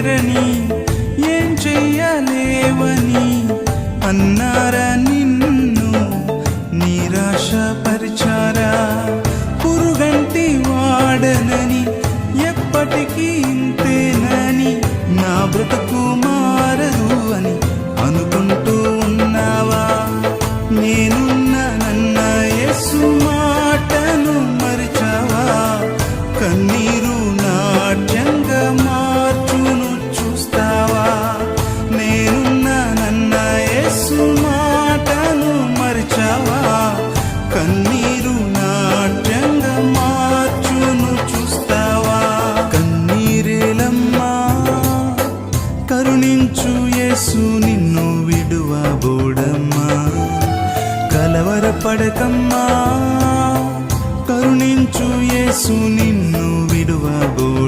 లేరని ఏం చెయ్యలేవని అన్నారా నిన్ను నిరాశపరిచారా? పురుగంటి వాడనని ఎప్పటికీ ఇంతేనని నా బ్రతుకు మారదు అని అనుకుంటూ ఉన్నావా? నేనున్నానన్న యేసు మాటను మరిచావా? కన్నీరు నాట్యంగా మార్చును చూస్తావా? నేనున్నానన్న యేసు మాటను మరిచావా? కన్నీరు నాట్యంగా మార్చును చూస్తావా? కన్నీరేలమ్మా కరుణించు యేసు నిన్ను విడువబోడమ్మా. కలవరపడకమ్మా కరుణించు యేసు నిన్ను విడువబోడు.